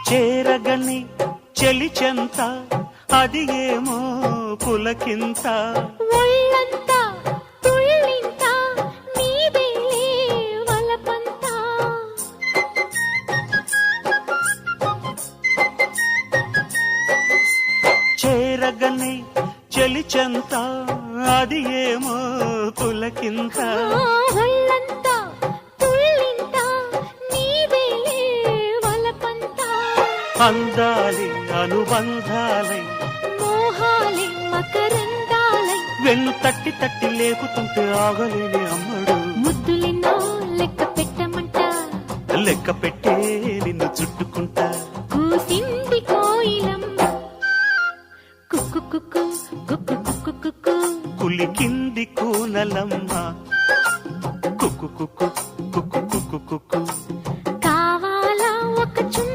చేరగని చెలిచెంత అది ఏమో పులకింత ఒళ్ళంతా తుళ్ళింత నీదేలే వలపంతా చేరగని చెలిచెంత అది ఏమో పులకింత ఒళ్ళంతా తుళ్ళింత నీదేలే వలపంతా అందాలి అనుబంధాలై మోహాలే మకరందాలై వెన్ను తట్టి తట్టి లేకుతుంటే ఆగలేని అమ్మడు ముద్దులెన్నో లెక్క పెట్టమంట లెక్క పెట్టే నిన్ను చుట్టుకుంటా కూసింది కోయిలమ్మ కుక్కు కుక్కు కుక్కు కుక్కు కుక్కు కులికింది కూనలమ్మ